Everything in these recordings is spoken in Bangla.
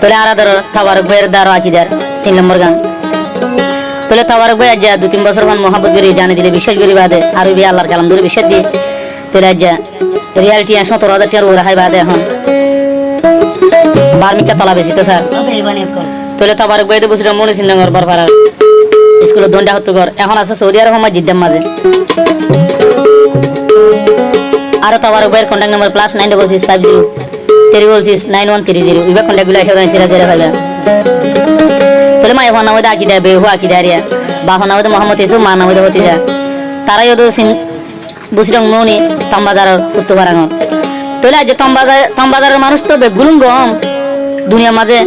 তোলে আরাদার তাবারক ভাইয়ের দারো আকিদার 3 নম্বর গান তোলে তাবারক ভাই আজ 2-3 বছর মান মোহাম্মত করে জানি দিলে বিশ্বাস করি বাদে আর ওই আল্লাহর কালাম ধরে বিশ্বাস দিয়ে তোলে আজ রিয়ালিটি 17,000 টাকার ওরা হাই বাদে এখন বার্মিকা তলা বেশি তো স্যার তোলে তাবারক ভাই তো বসে মনে সিনগর বারবার স্কুলে দন্ডা হতো কর এখন আছে সৌদি আরব মসজিদের মাঝে আর তাবারক ভাইয়ের কন্টাক্ট নাম্বার +96650 3969130 ইবা কন্টাক্ট গুলো এসে সিরা ধরে ভাইবা তোলে মাই হওয়া নামে আকিদা বে হওয়া আকিদা রিয়া বা হওয়া নামে মোহাম্মদ ইসু মা নামে হতে যা তারাই ওদের সিন বুসিরং ননি তামবাজার উত্তর পারাঙ্গ তোলে আজ তামবাজারের মানুষ তো বেগুলুম গম দুনিয়ার মাঝে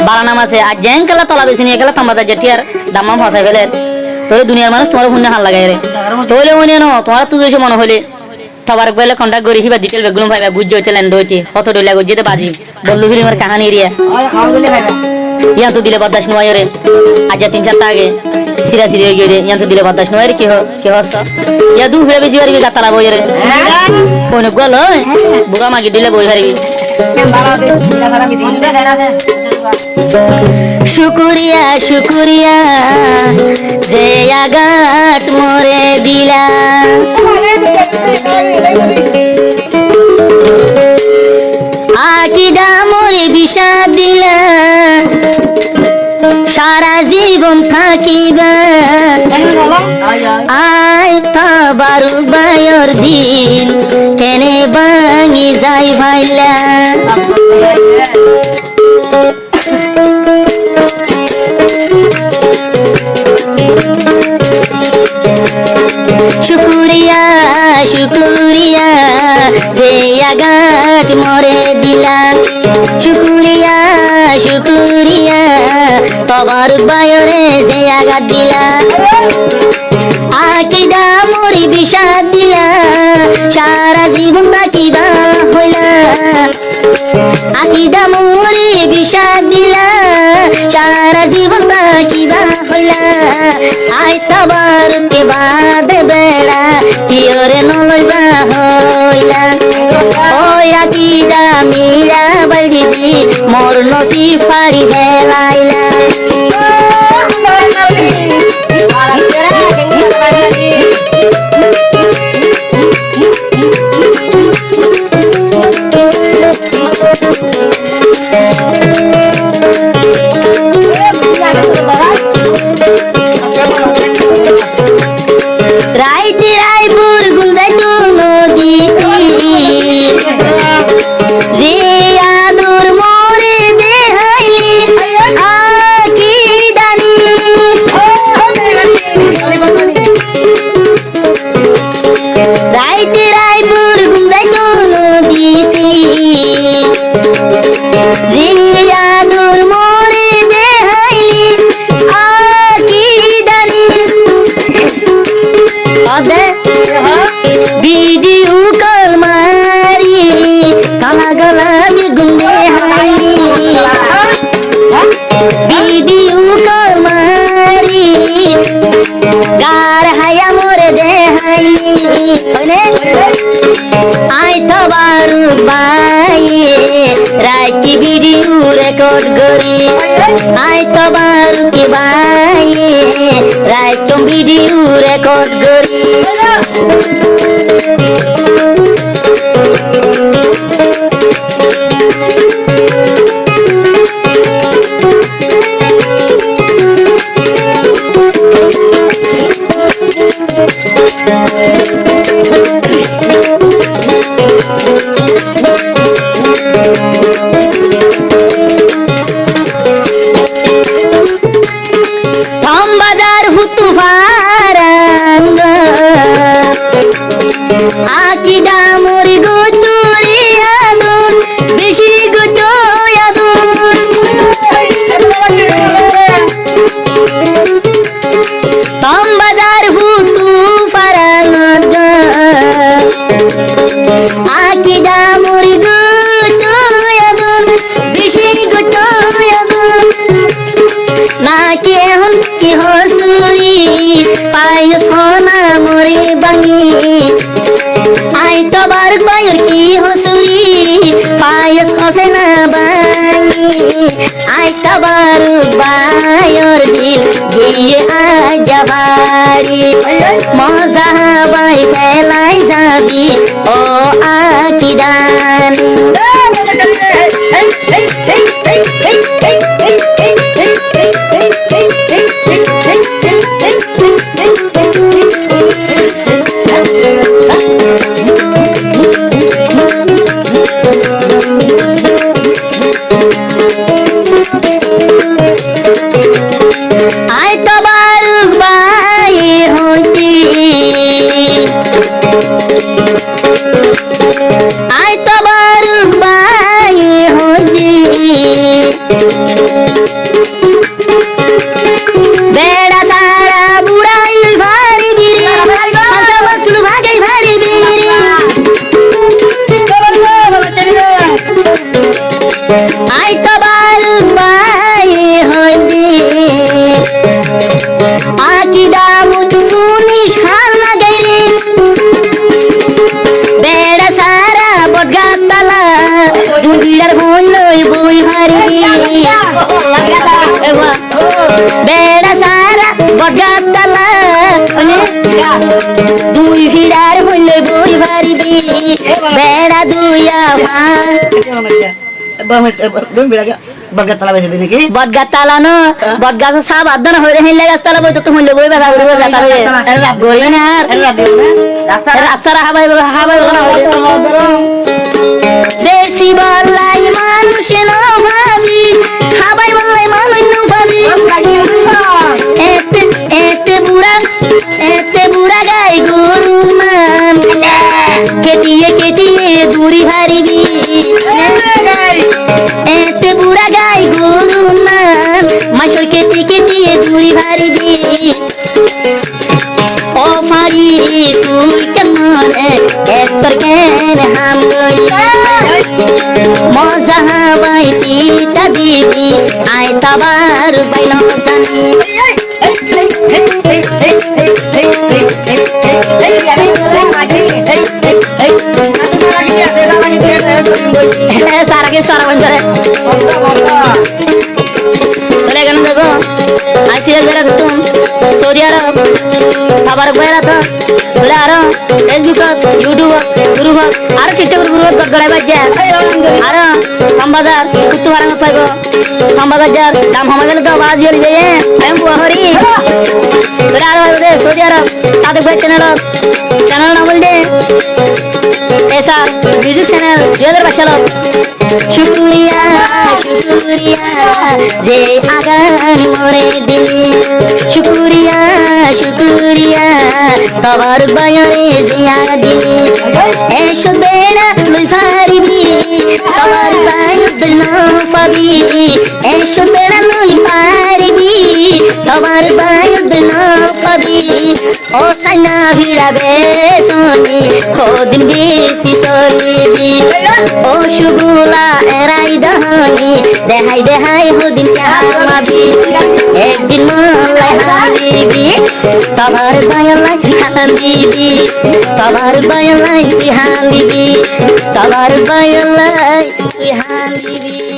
বারানাম আছে আজ জ্যাং খেলা তলা বেশি নিয়ে গেলা তামবাজার জেটিয়ার দামাম ফসাই ফেলে তোলে দুনিয়ার মানুষ তোমার শুনে হাল লাগাই রে তোলে মনে ন তোমার তুই এসে মনে হলে তাবারক ভাইলে কন্টাক্ট করি হিবা ডিটেল বেগুলুম ভাইবা বুঝতে হইতে লেন দইতে কত ডইলা গজিতে বাজি বল্লু ফিল্মের কাহিনী রিয়া ইয়া তো দিলে বদাস নয় রে আজ 3-4 টা আগে সিরা সিরি হয়ে গিয়ে ইয়া তো দিলে বদাস নয় রে কি হস ইয়া দু ফিরে বেশি পারবি গাতালা বই রে ফোন গল বুগা মাগি দিলে বই পারবি শুকরিয়া শুকরিয়া যে আগাট মরে দিলা আকিদা মরে বিষাদ দিলা সারা জীবন থাকিবা আয় তাবারক ভাইয়ের দিন কেনে ভাঙি যাই ভাইলা শুকরিয়া শুকরিয়া যে আগাট মরে দিলা শুকরিয়া শুকরিয়া তাবারক ভাইরে যে আগাট দিলা আকিদা মরি বিষাদ দিলা সারা জীবন থাকিবা হইলা আকিদা মরি বিষাদ দিলা সারা জীবন থাকিবা হইলা আই তাবারক বাদ বেড়া কিয়রে নলইবা হইলা ওই আকিদা মিরা বাড়ি দি মোর নসিব ফাড়ি হেলাইলা রাইতে রায়পুর গুঞ্জাই তো নদী যে আদর মরে দেহাইলি আকিদানি রাইতে রায়পুর গুঞ্জাই তো নদী যে আদর মরে দেহাইলি আকিদানি ভিডিও কল মারি কালা গলামি গুন্দে হাই ভিডিও কল মারি গার হায়া মরে দে হাই আই তাবারক ভাই রাইকি ভিডিও রেকর্ড করি আই তাবারক ভাই রাইকি ভিডিও রেকর্ড করি থামবাজার হুতু ফারাঙ্গ আকিদা মরি গুতুরি আদুন বেশি গুতো আদুন থামবাজার হুতু ফারাঙ্গ আকিদা মরি গুতো আদুন বেশি গুতো আদুন নাকি এখন কি হসুরি পাই সোনা মরে বাঙি আই তাবারক ভাইয়ের কি হসুরি পাই হসে না বাঙি আই তবার বায়র দিল গিয়ে আজাবাড়ি মজা বাই ফেলাই যাবি ও আকিদান বেড়া সারা বুড়াই ভারি বিরি মসুল ভাগাই ভারি বিরি আই তো বারুক বাই হইদি আকিদা মুতু শুনিস খাল লাগাই রে বেড়া সারা বটগা তালা দুগিড়ার হইলই বই ভারি বেড়া সারা বটগাতলা দুই ভিড়ার হইলে বই ভারিবি বেড়া দুইয়া বটগাতলা ন বটগাছ সব আদন হইলে হেলে গাছতলা বই তো হইলে বই বেড়া উড়ে যাতা গইবে না রাতসারা হাবাই হাবাই দেশি বলাই মানুষ ন ভাবি হাবাই বলাই মানুষ ন ভাবি এতে বুড়া গাই গরু মান কেটিয়ে দূরি হারিবি এতে বুড়া গাই গরু মান মাছর কেটিয়ে দূরি হারিবি ও ফারি তুই কেমন একবার কেন হাম মজা বাই পিতা দিবি আয় তাবার বাইন সানি सारा के सारा बन जाए बोले गन देखो आईसीएल बेरा तुम सोरिया रो खबर बेरा तो बोले आरो फेसबुक यूट्यूब ग्रुप आरो टिकटॉक ग्रुप गड़गड़ाय बाजे आरो कंबाजार कुत्तु वारंग पाइबो कंबाजार दाम हमारे तो आवाज ये ले एम बुहरी बोले आरो दे सोरिया रो सादे भाई चैनल नाम बोल दे ऐसा म्यूजिक चैनल 2022 शुक्रिया शुक्रिया जे आगान मोरे दिली शुक्रिया शुक्रिया तवर बयरे जिया दिली ऐशो बेड़ा लुई फारिबी तवर बायुद नो फाबी ऐशो बेड़ा लुई फारिबी तवर बायुद नो फाबी ओ साइना भिड़ा बेसोनी हो दिन बेसी सोलीबी ओ शुगुला एराई दहनी देहाई हो दिन क्या माबी एक दिन मोलाई हालीबी तबार बायलाई हालीबी तबार बायलाई हालीबी तबार बायलाई हालीबी